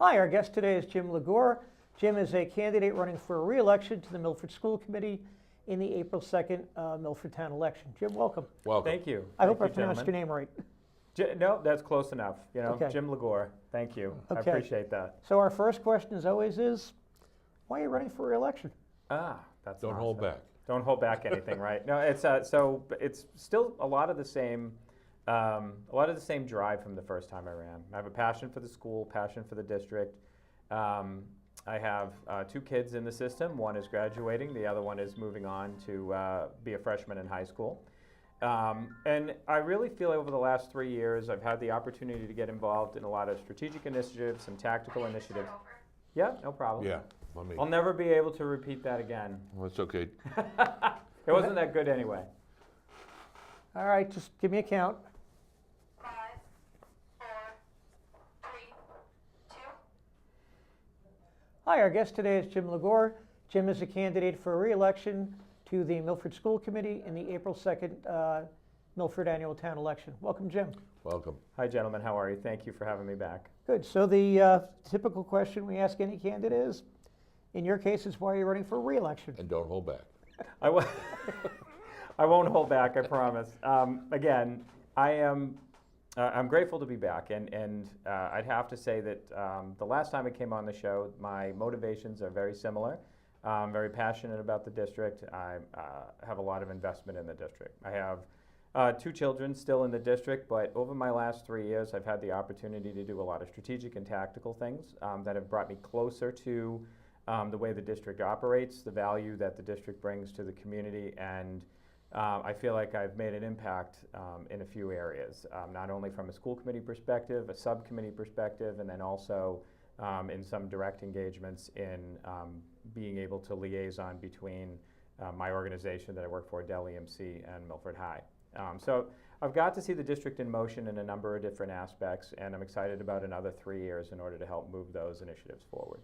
Hi, our guest today is Jim Ligor. Jim is a candidate running for re-election to the Milford School Committee in the April 2nd Milford Town election. Jim, welcome. Welcome. Thank you. I hope I pronounced your name right. No, that's close enough. You know, Okay. Jim Ligor. Thank you. I Okay. appreciate that. So our first question, as always, is why are you running for re-election? That's Don't awesome. hold back. Don't hold back anything, right? No, it's so it's still a lot of the same. Drive from the first time I ran. I have a passion for the school, passion for the district. I have 2 kids in the system. One is graduating. The other one is moving on to be a freshman in high school. And I really feel over the last 3 years, I've had the opportunity to get involved in a lot of strategic initiatives, some tactical initiatives. Yeah, no problem. Yeah, I mean, I'll never be able to repeat that again. well, it's okay. It wasn't that good anyway. All right, just give me a count. 5, 4, 3, 2. Hi, our guest today is Jim Ligor. Jim is a candidate for re-election to the Milford School Committee in the April 2nd Milford Annual Town Election. Welcome, Jim. Welcome. Hi, gentlemen. How are you? Thank you for having me back. Good. So the typical question we ask any candidate is, in your case, is why are you running for re-election? And don't hold back. I won't hold back, I promise. Again, I'm grateful to be back, and I'd have to say that the last time I came on the show, my motivations are very similar. I'm very passionate about the district. I have a lot of investment in the district. I have 2 children still in the district, but over my last 3 years, I've had the opportunity to do a lot of strategic and tactical things that have brought me closer to the way the district operates, the value that the district brings to the community, and I feel like I've made an impact in a few areas, not only from a school committee perspective, a subcommittee perspective, and then also in some direct engagements in being able to liaison between my organization that I work for, Dell EMC, and Milford High. So I've got to see the district in motion in a number of different aspects, and I'm excited about another 3 years in order to help move those initiatives forward.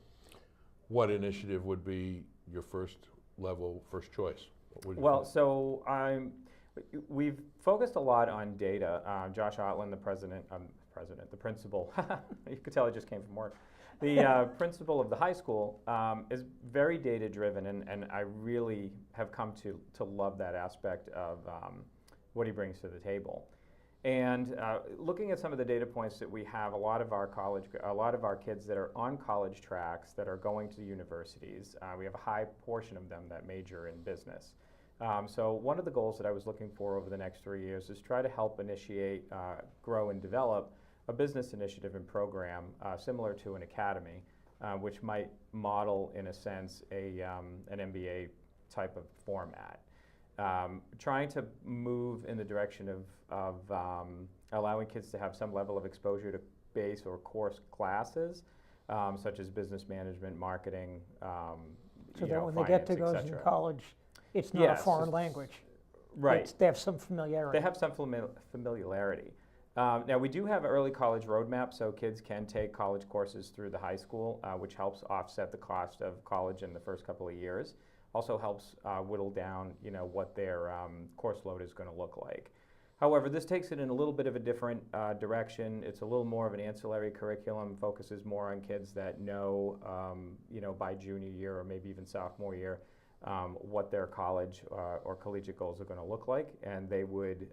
What initiative would be your first choice? What would you Well, think? so we've focused a lot on data. Josh Otlin, the principal, you could tell I just came from work. The principal of the high school is very data driven, and I really have come to love that aspect of what he brings to the table. And looking at some of the data points that we have, a lot of our kids that are on college tracks that are going to universities, we have a high portion of them that major in business. So one of the goals that I was looking for over the next 3 years is try to help initiate, grow, and develop a business initiative and program similar to an academy, which might model, in a sense, an MBA type of format. Trying to move in the direction of allowing kids to have some level of exposure to base or course classes, such as business management, marketing, So that when they get to go to college, it's not a foreign language. Right. They have some familiarity. They have some familiarity. Now, we do have early college roadmap, so kids can take college courses through the high school, which helps offset the cost of college in the first couple of years. Also helps whittle down, what their course load is going to look like. However, this takes it in a little bit of a different direction. It's a little more of an ancillary curriculum, focuses more on kids that know, by junior year or maybe even sophomore year, what their college or collegiate goals are going to look like, and they would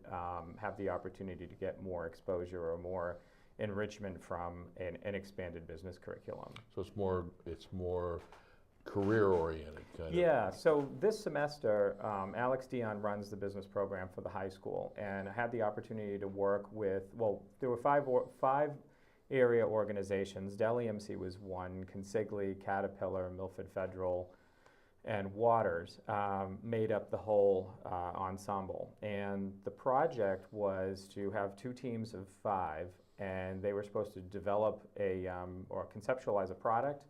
have the opportunity to get more exposure or more enrichment from an expanded business curriculum. So it's more career-oriented kind of. Yeah, so this semester, Alex Dion runs the business program for the high school, and I had the opportunity to work with, there were five area organizations. Dell EMC was one, Consigli, Caterpillar, Milford Federal, and Waters made up the whole ensemble. And the project was to have 2 teams of 5 and they were supposed to develop or conceptualize a product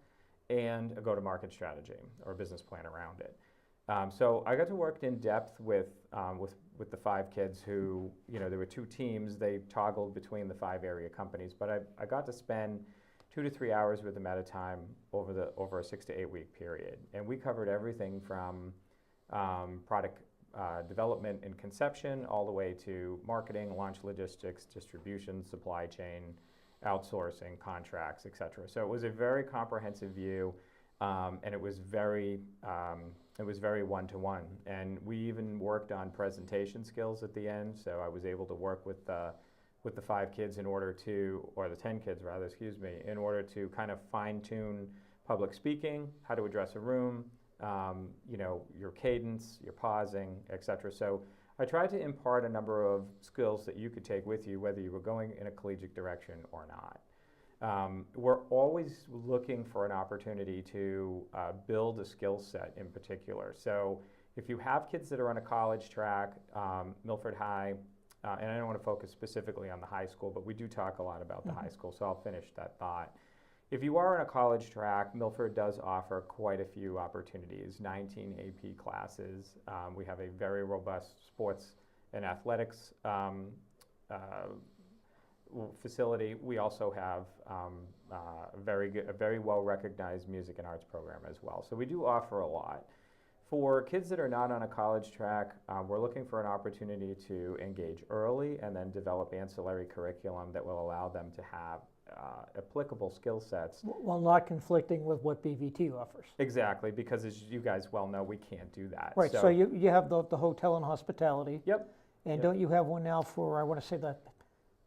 and a go-to-market strategy or a business plan around it. So I got to work in depth with the 5 kids who, there were 2 teams. They toggled between the 5 area companies, but I got to spend 2 to 3 hours with them at a time over a 6 to 8 week period. And we covered everything from product development and conception all the way to marketing, launch logistics, distribution, supply chain, outsourcing, contracts, et cetera. So it was a very comprehensive view, and it was very one-to-one. And we even worked on presentation skills at the end. So I was able to work with the 5 kids or the 10 kids rather, in order to kind of fine-tune public speaking, how to address a room, your cadence, your pausing, et cetera. So I tried to impart a number of skills that you could take with you, whether you were going in a collegiate direction or not. We're always looking for an opportunity to build a skill set in particular. So if you have kids that are on a college track, Milford High, and I don't want to focus specifically on the high school, but we do talk a lot about the high school, so I'll finish that thought. If you are on a college track, Milford does offer quite a few opportunities, 19 AP classes. We have a very robust sports and athletics facility. We also have a very well-recognized music and arts program as well. So we do offer a lot. For kids that are not on a college track, we're looking for an opportunity to engage early and then develop ancillary curriculum that will allow them to have applicable skill sets. While not conflicting with what BVT offers. Exactly, because as you guys well know, we can't do that. Right, so you have the hotel and hospitality. Yep. And Yep. don't you have one now for, I want to say that,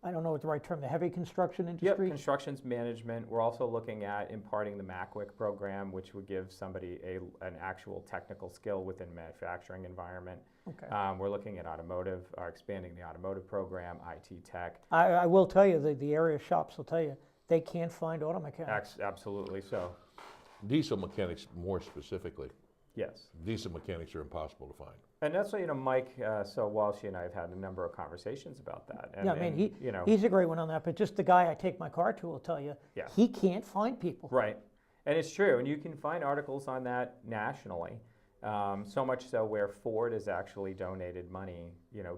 I don't know what the right term, the heavy construction Yep, industry? constructions management. We're also looking at imparting the MACWIC program, which would give somebody an actual technical skill within manufacturing environment. Okay. We're looking at automotive, expanding the automotive program, IT tech. I will tell you, the area shops will tell you, they can't find auto mechanics. Absolutely so. Diesel mechanics more specifically. Yes. Diesel mechanics are impossible to find. And that's why, Mike Walshy and I have had a number of conversations about that. And, Yeah, I mean, he's a great one on that, but just the guy I take my car to will tell you, Yeah. he can't find people. Right. And it's true. And you can find articles on that nationally. So much so where Ford has actually donated money,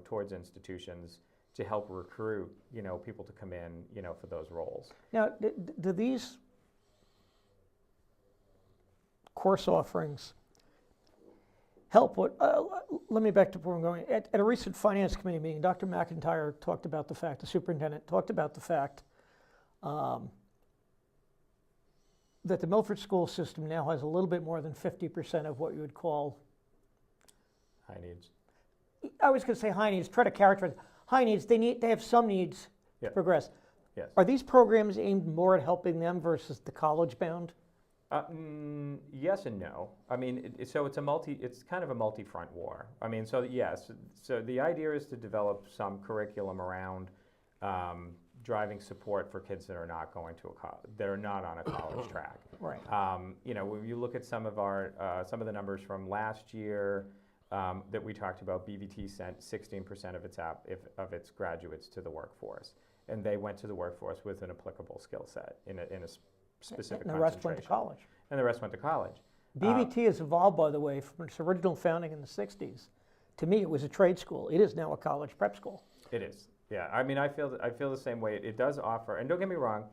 towards institutions to help recruit, people to come in, for those roles. Now, do these course offerings help? Let me back to where I'm going. At a recent finance committee meeting, Dr. McIntyre talked about the fact, the superintendent talked about the fact that the Milford school system now has a little bit more than 50% of what you would call, High needs. I was going to say high needs, try to characterize high needs. They have some needs to Yep. progress. Yes. Are these programs aimed more at helping them versus the college bound? Yes and no. I mean, it's kind of a multi-front war. I mean, so yes. So the idea is to develop some curriculum around driving support for kids that are not going to that are not on a college track. Right. When you look at some of the numbers from last year that we talked about, BVT sent 16% of its graduates to the workforce, and they went to the workforce with an applicable skill set in a specific And the rest went to concentration. college. And the rest went to college. BVT has evolved, by the way, from its original founding in the 60s. To me, it was a trade school. It is now a college prep school. It is. Yeah. I mean, I feel the same way. It does offer, and don't get me wrong,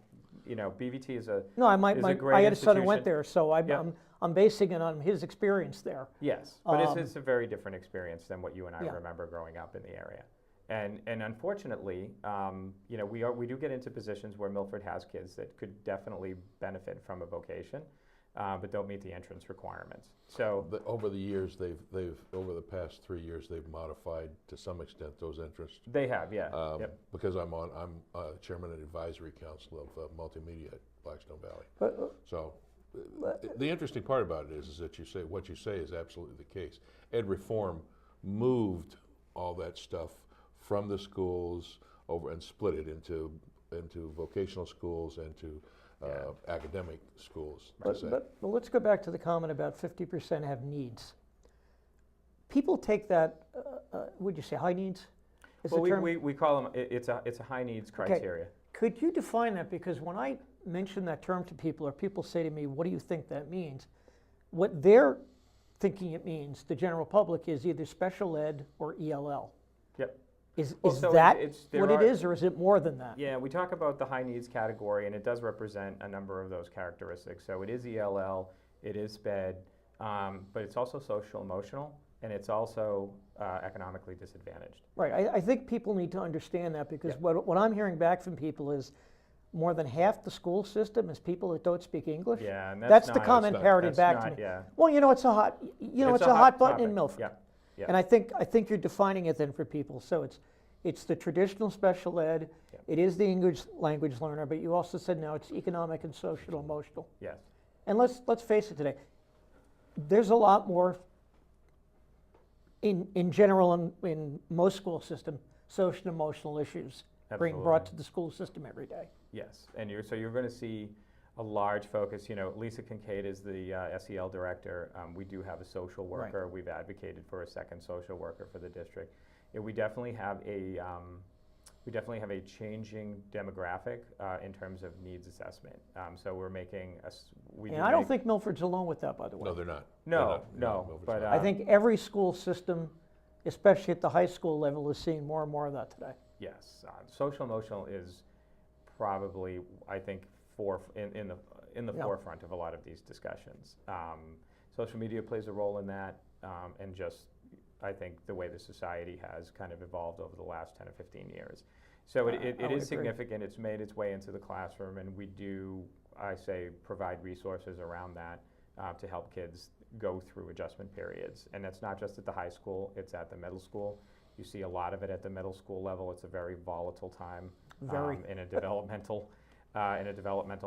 BVT is a No, is a great I had a son who went institution. there, so Yep. I'm basing it on his experience there. Yes, but it's a very different experience than what you and I Yeah. remember growing up in the area. And unfortunately, we do get into positions where Milford has kids that could definitely benefit from a vocation, but don't meet the entrance requirements. So Over the years, over the past 3 years, they've modified to some extent those interests. they have, yeah. Yep. Because I'm chairman of the advisory council of multimedia at Blackstone Valley. But, So the interesting part about it is that what you say is absolutely the case. Ed reform moved all that stuff from the schools over and split it into vocational schools and to academic schools. but let's go back to the comment about 50% have needs. People take that, would you say high needs? Is Well, the term? we call them, it's a high needs criteria. Could you define that? Because when I mention that term to people, or people say to me, what do you think that means? What they're thinking it means, the general public, is either special ed or ELL. Yep. Is So that there what it are- is, or is it more than that? Yeah, we talk about the high needs category, and it does represent a number of those characteristics. So it is ELL, it is SPED, but it's also social emotional, and it's also economically disadvantaged. Right, I think people need to understand that, because Yep. what I'm hearing back from people is more than half the school system is people that don't speak English. Yeah, and That's the not- comment not- parroted that's back not- to me. Yeah. Well, it's a hot, it's a hot button in topic. Milford. Yeah, yeah. And I think you're defining it then for people. So it's the traditional special ed, Yep. it is the English language learner, but you also said now it's economic and social emotional. Yes. And let's face it today, there's a lot more in general in most school system, social and emotional issues being brought Absolutely. to the school system every day. Yes, and you're going to see a large focus. Lisa Kincaid is the SEL director. We do have a social Right. worker. We've advocated for a second social worker for the district. Yeah, we definitely have a changing demographic in terms of needs assessment. So we're making And I don't think Milford's alone with that, by the way. No, they're not. No, They're not. no, Milford's but not. I think every school system, especially at the high school level, is seeing more and more of that today. yes, social emotional is probably, I think, in the Yeah. forefront of a lot of these discussions. Social media plays a role in that, and just I think the way the society has kind of evolved over the last 10 or 15 years. So I it would is agree. significant. It's made its way into the classroom, and we do, I say, provide resources around that to help kids go through adjustment periods. And it's not just at the high school; it's at the middle school. You see a lot of it at the middle school level. It's a very volatile time Very. in a developmental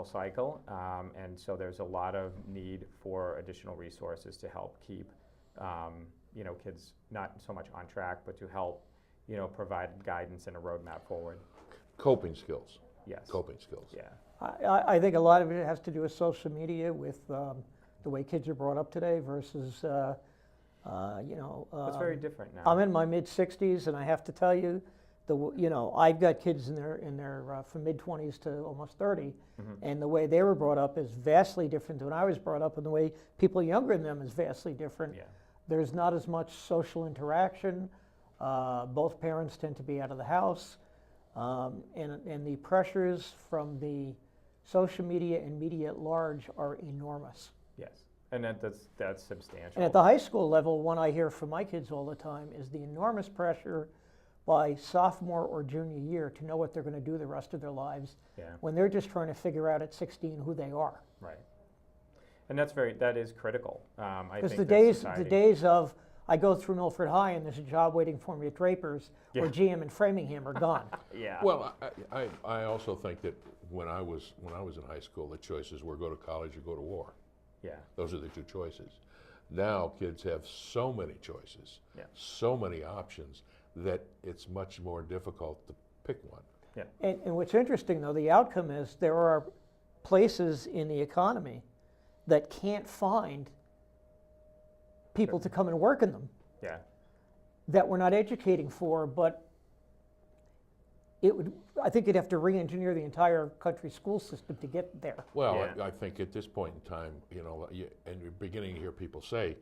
cycle, and so there's a lot of need for additional resources to help keep kids not so much on track, but to help provide guidance and a roadmap forward. Coping skills. Yes. Coping skills. Yeah. I think a lot of it has to do with social media, with the way kids are brought up today versus, It's very different now. I'm in my mid-60s, and I have to tell you, I've got kids in their from mid-20s to almost 30, Mhm. and the way they were brought up is vastly different than when I was brought up, and the way people younger than them is vastly different. Yeah. There's not as much social interaction. Both parents tend to be out of the house, and the pressures from the social media and media at large are enormous. Yes. And that's substantial. And at the high school level, one I hear from my kids all the time is the enormous pressure by sophomore or junior year to know what they're going to do the rest of their lives, Yeah. when they're just trying to figure out at 16 who they are. Right. And that is critical. I Because think the that days society- of I go through Milford High and there's a job waiting for me at Draper's Yeah. or GM in Framingham are gone. Yeah. Well, I also think that when I was in high school, the choices were go to college or go to war. Yeah. Those are the two choices. Now kids have so many choices, Yeah. so many options, that it's much more difficult to pick one. And what's interesting, though, the outcome is there are places in the economy that can't find people to come and work in them Yeah. that we're not educating for, but I think you'd have to re-engineer the entire country school system to get there. Well, Yeah. I think at this point in time, and you're beginning to hear people say,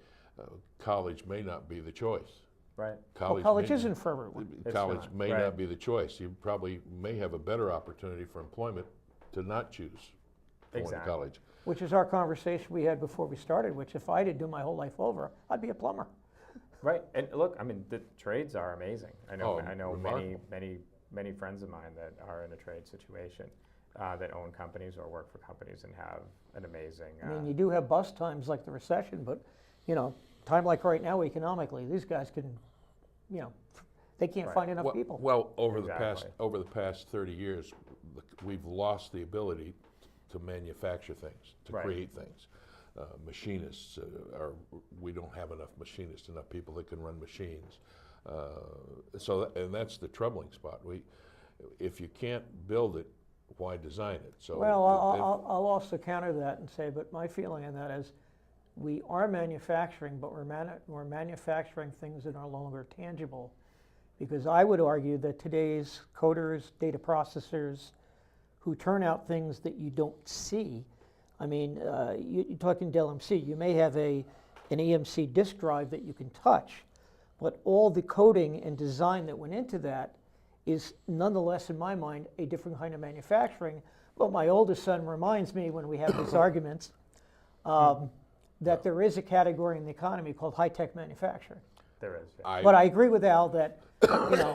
college may not be the choice. Right. College isn't for everyone. It's College not, may right. not be the choice. You probably may have a better opportunity for employment to not choose going to Exactly. college. Which is our conversation we had before we started, which if I had to do my whole life over, I'd be a plumber. Right. And look, I mean, the trades are amazing. I know Remarkable. many friends of mine that are in a trade situation that own companies or work for companies and have an amazing. I mean, you do have bust times like the recession, but, time like right now economically, these guys can, they can't Right. find enough people. Well, over Exactly. the past 30 years, we've lost the ability to manufacture things, to Right. create things. Machinists we don't have enough machinists, enough people that can run machines. And that's the troubling spot. If you can't build it, why design it? So Well, I'll also counter that and say, but my feeling on that is we are manufacturing, but we're manufacturing things that are no longer tangible. Because I would argue that today's coders, data processors, who turn out things that you don't see. I mean, you're talking Dell MC, you may have an EMC disk drive that you can touch, but all the coding and design that went into that is nonetheless, in my mind, a different kind of manufacturing. But my oldest son reminds me when we have these arguments that there is a category in the economy called high-tech manufacturing. There is. Yeah. But I agree with Al that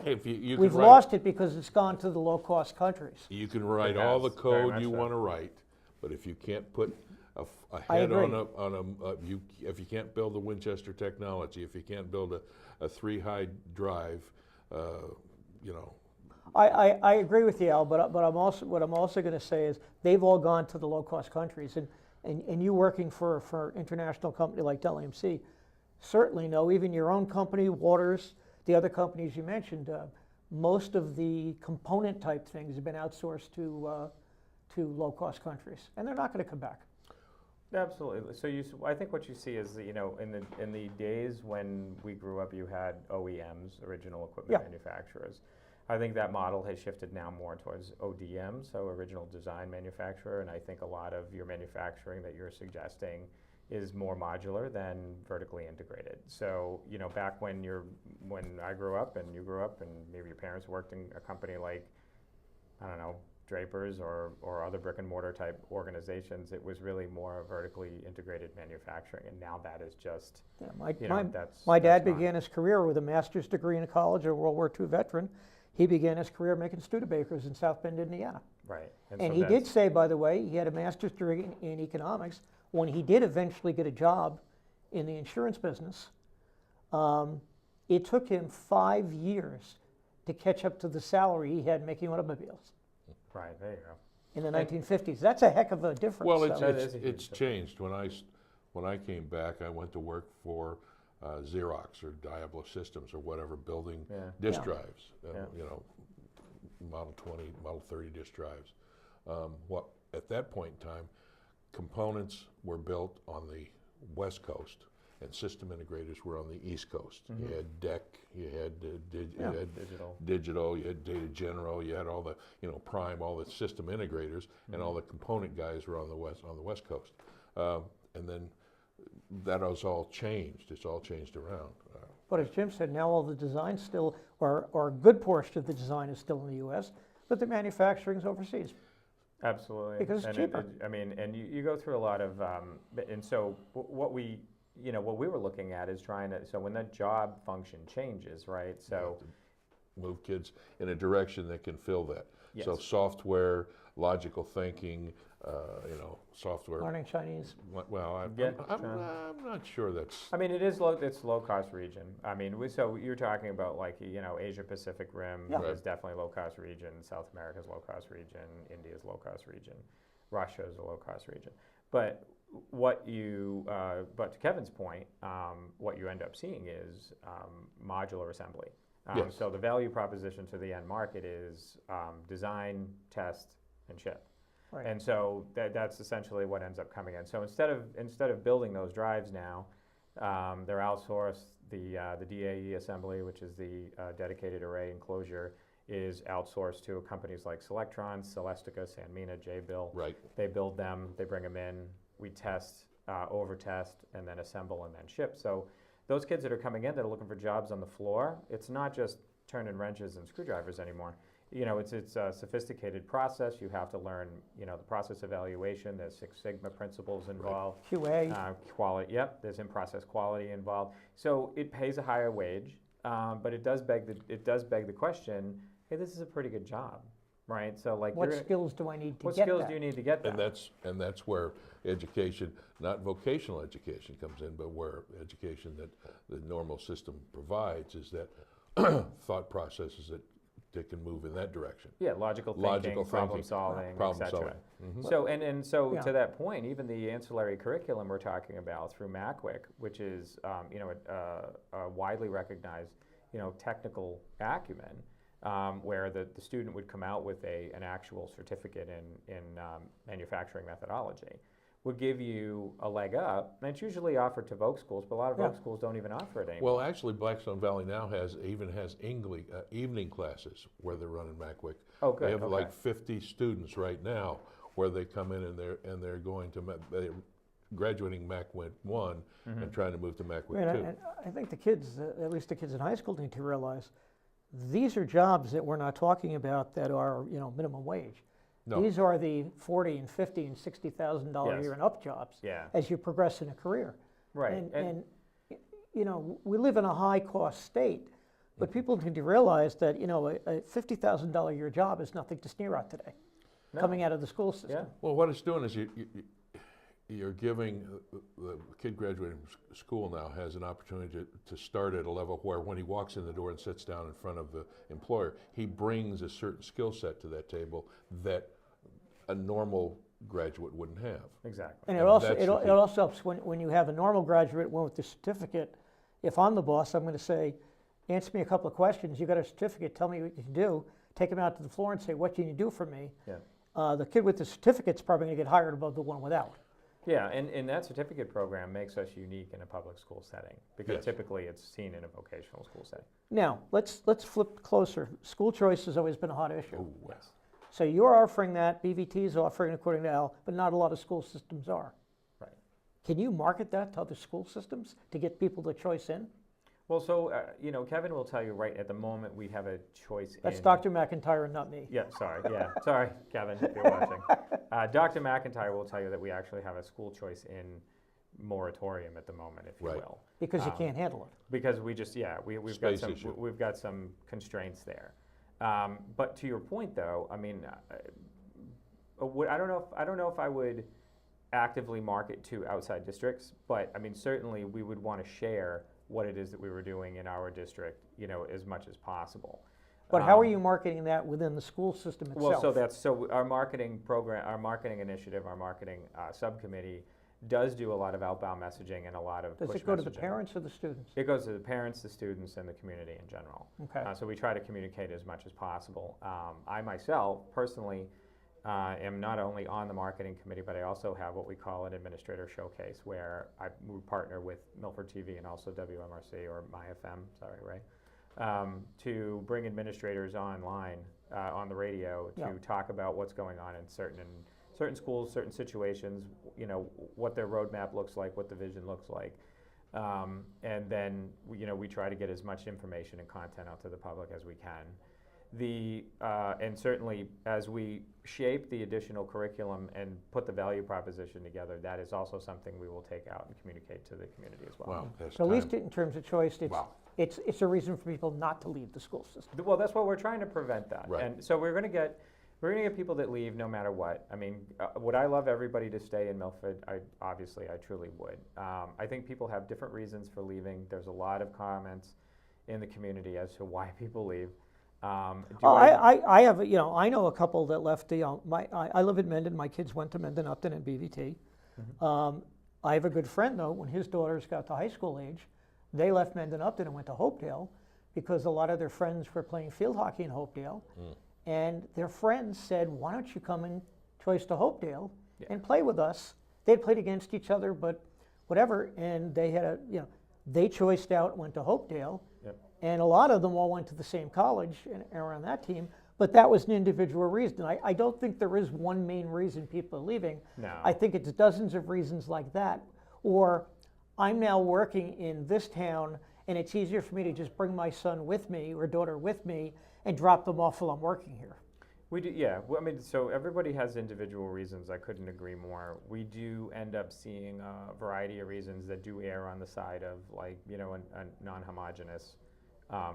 If you we've can write, lost it because it's gone to the low-cost countries. you can write It all the has, very code much you so. want to write, but if you can't put a I head agree. if you can't build the Winchester technology, if you can't build a 3-high drive, you know, I agree with you, Al, but I'm also, what I'm also going to say is they've all gone to the low-cost countries, and you working for an international company like Dell EMC, certainly know, even your own company, Waters, the other companies you mentioned, most of the component type things have been outsourced to low-cost countries, and they're not going to come back. Absolutely. So I think what you see is that, in the days when we grew up, you had OEMs, original equipment Yeah. manufacturers. I think that model has shifted now more towards ODM, so original design manufacturer, and I think a lot of your manufacturing that you're suggesting is more modular than vertically integrated. So, back when I grew up and you grew up and maybe your parents worked in a company like, I don't know, Drapers or other brick and mortar type organizations, it was really more vertically integrated manufacturing, and now that is just, Yeah, that's my dad gone. began his career with a master's degree in college, a World War II veteran. He began his career making Studebakers in South Bend, Indiana. Right. And so he did that's- say, by the way, he had a master's degree in economics. When he did eventually get a job in the insurance business, it took him 5 years to catch up to the salary he had making automobiles Right, there you go. in the 1950s. That's a heck of a difference. well, so- That is a huge it's changed. When I came back, I went to work for Xerox or Diablo Systems or whatever, building Yeah. disk Yeah. drives, Yeah. Model 20, Model 30 disk drives. At that point in time, components were built on the West Coast, and system integrators were on the East Coast. You had DEC, you had Digital, you had Data General, you had all the Prime, all the system integrators, and all the component guys were on the West Coast. And then that has all changed. It's all changed around. But as Jim said, now all the design still, or a good portion of the design is still in the U.S., but the manufacturing's overseas. Absolutely. Because it's cheaper. And you go through a lot of, and so what we were looking at is so when that job function changes, right? So Move kids in a direction that can fill that. Yes. So software, logical thinking, software. Learning Chinese. Well, I'm not sure that's. I mean, it's low cost region. I mean, so you're talking about like, Asia Pacific Rim Yeah. is definitely low cost region. South America's low cost region. India's low cost region. Russia is a low cost region. But but to Kevin's point, what you end up seeing is modular assembly. Yes. So the value proposition to the end market is design, test, and ship. Right. And so that's essentially what ends up coming in. So instead of building those drives now, they're outsourced. The DAE assembly, which is the dedicated array enclosure, is outsourced to companies like Selectron, Celestica, Sanmina, Jabil. Right. They build them, they bring them in, we test, over-test, and then assemble and then ship. So those kids that are coming in that are looking for jobs on the floor, it's not just turning wrenches and screwdrivers anymore. It's a sophisticated process. You have to learn, the process evaluation. There's Six Sigma principles involved. QA. Quality, yep, there's in-process quality involved. So it pays a higher wage, but it does beg the question, hey, this is a pretty good job, right? So like, What skills do I need to what get skills that? do you need to get that? And that's where education, not vocational education, comes in, but where education that the normal system provides is that thought processes that can move in that direction. Yeah, logical thinking, problem solving, Problem etc. solving. Mhm. So and so Yeah. to that point, even the ancillary curriculum we're talking about through MACWIC, which is a widely recognized technical acumen, where the student would come out with an actual certificate in manufacturing methodology. would give you a leg up. And it's usually offered to Voc schools, but a lot of Yeah. Voc schools don't even offer it anymore. Well, actually, Blackstone Valley now has evening classes where they're running MacWic. Oh, good. They have okay. like 50 students right now where they come in and they're going to they're graduating MacWic 1 and trying to move to MacWic 2. And I think the kids, at least the kids in high school, need to realize these are jobs that we're not talking about that are, minimum wage. No. These are the $40 and $50 and $60,000 a Yes. year and up jobs Yeah. as you progress in a career. Right. And we live in a high-cost state, but people need to realize that, a $50,000 a year job is nothing to sneer at today, No. coming out of the school system. Yeah. Well, what it's doing is you're giving the kid graduating from school now has an opportunity to start at a level where when he walks in the door and sits down in front of the employer, he brings a certain skill set to that table that a normal graduate wouldn't have. Exactly. And it And also that's it, the al- key. it also helps when you have a normal graduate, one with the certificate. If I'm the boss, I'm going to say, answer me a couple of questions. You got a certificate. Tell me what you can do. Take them out to the floor and say, what can you do for me? Yeah. The kid with the certificate's probably going to get hired above the one without. Yeah, and that certificate program makes us unique in a public school setting because Yes. typically it's seen in a vocational school setting. Now let's flip closer. School choice has always been a hot issue. Oh, Yes. So you're offering that. BVT is offering, according to Al, but not a lot of school systems are. Right. Can you market that to other school systems to get people to choice in? Well, so, Kevin will tell you right at the moment we have a choice That's in. Dr. McIntyre and not me. Yeah, sorry, sorry, Kevin, if you're watching. Dr. McIntyre will tell you that we actually have a school choice in moratorium at the moment, if you Right. will. Because you can't handle it. Because we just, we've Space got issue. we've got some constraints there. But to your point, though, I mean, I don't know if I would actively market to outside districts, but I mean, certainly we would want to share what it is that we were doing in our district, as much as possible. But how are you marketing that within the school system itself? Well, so our marketing program, our marketing initiative, our marketing subcommittee does do a lot of outbound messaging and a lot of Does push it go to the messaging. parents or the students? It goes to the parents, the students, and the community in general. Okay. So we try to communicate as much as possible. I myself, personally, am not only on the marketing committee, but I also have what we call an administrator showcase, where we partner with Milford TV and also WMRC or MyFM, sorry, Ray, to bring administrators online on the radio to Yeah. talk about what's going on in certain schools, certain situations, what their roadmap looks like, what the vision looks like. And then we try to get as much information and content out to the public as we can. And certainly as we shape the additional curriculum and put the value proposition together, that is also something we will take out and communicate to the community as well. Wow, that's So at least time. in terms of choice, Wow. it's a reason for people not to leave the school system. Well, that's what we're trying to prevent that. Right. And so we're going to get people that leave no matter what. I mean, would I love everybody to stay in Milford? I truly would. I think people have different reasons for leaving. There's a lot of comments in the community as to why people leave. I have, I know a couple that left, I live in Mendon, my kids went to Mendon, Upton, and BVT. I have a good friend, though, when his daughters got to high school age, they left Mendon, Upton, and went to Hopedale because a lot of their friends were playing field hockey in Hopedale. And their friends said, why don't you come and choice to Hopedale and play with us? They'd played against each other, but whatever, and they had they choiced out, went to Hopedale. Yep. And a lot of them all went to the same college and are on that team, but that was an individual reason. I don't think there is one main reason people are leaving. No. I think it's dozens of reasons like that. Or I'm now working in this town and it's easier for me to just bring my son with me or daughter with me and drop them off while I'm working here. We do, yeah. Well, I mean, so everybody has individual reasons. I couldn't agree more. We do end up seeing a variety of reasons that do err on the side of a non-homogeneous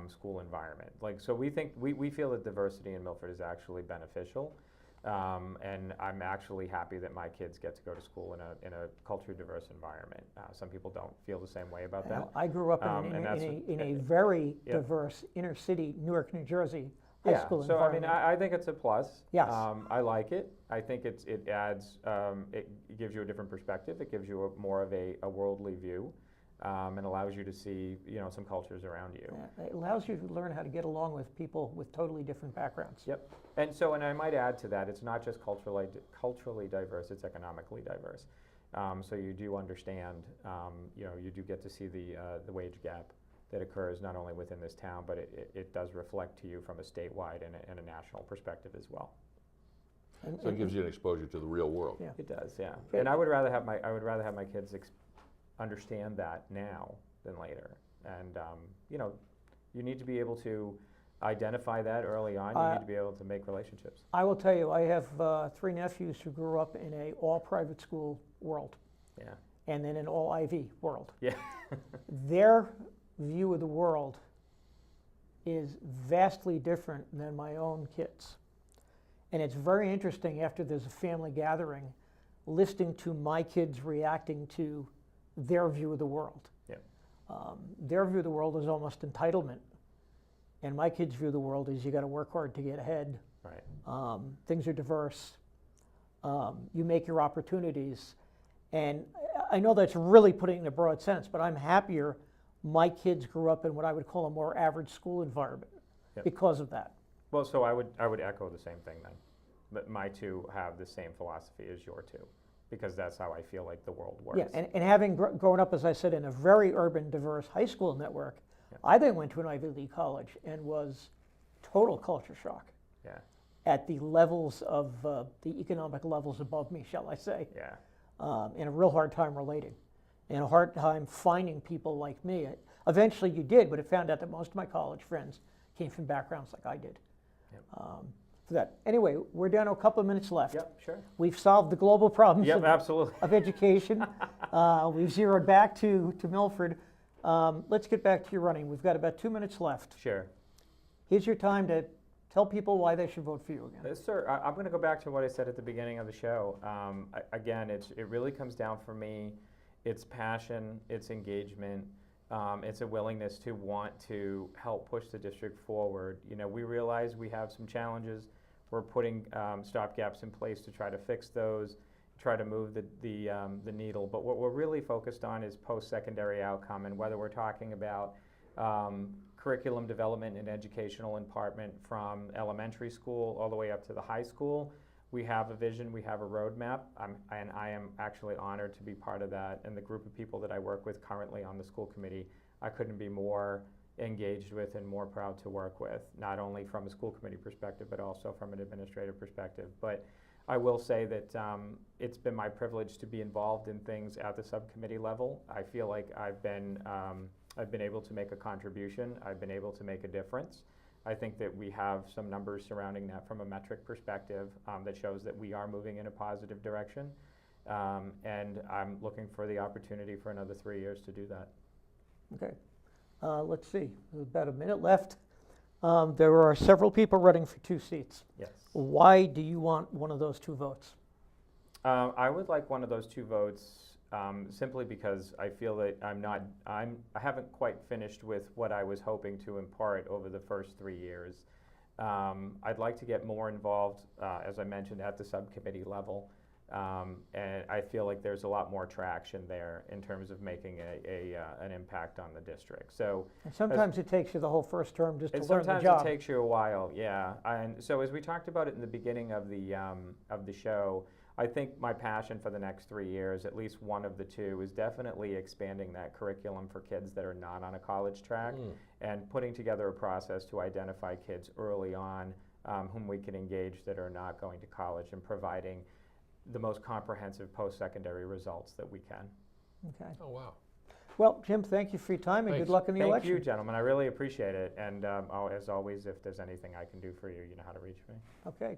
school environment. So we feel that diversity in Milford is actually beneficial, and I'm actually happy that my kids get to go to school in a culturally diverse environment. Some people don't feel the same way about that. I grew up in a very diverse inner city, Newark, New Jersey high school so environment. I mean, I think it's a plus. Yes. I like it. I think it adds, it gives you a different perspective. It gives you more of a worldly view. And allows you to see, some cultures around you. It allows you to learn how to get along with people with totally different backgrounds. Yep. And I might add to that, it's not just culturally diverse, it's economically diverse. So you do understand, you do get to see the wage gap that occurs not only within this town, but it does reflect to you from a statewide and a national perspective as well. So it gives you an exposure to the real world. Yeah. It does, yeah. Okay. And I would rather have my kids understand that now than later. And you need to be able to identify that early on. You need to be able to make relationships. I will tell you, I have 3 nephews who grew up in a all private school world, Yeah. and then an all Ivy world. Yeah. Their view of the world is vastly different than my own kids. And it's very interesting after there's a family gathering, listening to my kids reacting to their view of the world. Yeah. Their view of the world is almost entitlement. And my kids' view of the world is you got to work hard to get ahead. Right. Things are diverse. You make your opportunities. And I know that's really putting it in a broad sense, but I'm happier my kids grew up in what I would call a more average school environment Yep. because of that. Well, so I would echo the same thing then. But my two have the same philosophy as your two, because that's how I feel like the world works. Yeah, and having grown up, as I said, in a very urban, diverse high school network, Yep. I then went to an Ivy League college and was total culture shock Yeah. at the levels of, the economic levels above me, shall I say, Yeah. and a real hard time relating, and a hard time finding people like me. Eventually you did, but I found out that most of my college friends came from backgrounds like I did. Yep. For that. Anyway, we're down to a couple of minutes left. Yep. Sure. We've solved the global problems Yep. Absolutely. of education. We've zeroed back to Milford. Let's get back to your running. We've got about 2 minutes left. Sure. Here's your time to tell people why they should vote for you again. Sir, I'm going to go back to what I said at the beginning of the show. Again, it really comes down for me. It's passion, it's engagement, it's a willingness to want to help push the district forward. We realize we have some challenges. We're putting stopgaps in place to try to fix those, try to move the needle. But what we're really focused on is post-secondary outcome, and whether we're talking about curriculum development and educational impartment from elementary school all the way up to the high school. We have a vision, we have a roadmap, and I am actually honored to be part of that. And the group of people that I work with currently on the school committee, I couldn't be more engaged with and more proud to work with, not only from a school committee perspective, but also from an administrative perspective. But I will say that it's been my privilege to be involved in things at the subcommittee level. I feel like I've been able to make a contribution. I've been able to make a difference. I think that we have some numbers surrounding that from a metric perspective that shows that we are moving in a positive direction. And I'm looking for the opportunity for another 3 years to do that. Okay. Let's see. There's about a minute left. There are several people running for 2 seats. Yes. Why do you want one of those 2 votes? I would like one of those 2 votes simply because I feel that I haven't quite finished with what I was hoping to impart over the first 3 years. I'd like to get more involved, as I mentioned, at the subcommittee level. And I feel like there's a lot more traction there in terms of making an impact on the district. So, And sometimes it takes you the whole first term just to and learn the sometimes job. it takes you a while, yeah. And so as we talked about it in the beginning of the show, I think my passion for the next 3 years, at least one of the 2, is definitely expanding that curriculum for kids that are not on a college track and putting together a process to identify kids early on whom we can engage that are not going to college, and providing the most comprehensive post-secondary results that we can. Okay. Oh, wow. Well, Jim, thank you for your time and Thanks. good luck in the election. Thank you, gentlemen. I really appreciate it. And as always, if there's anything I can do for you, you know how to reach me. Okay.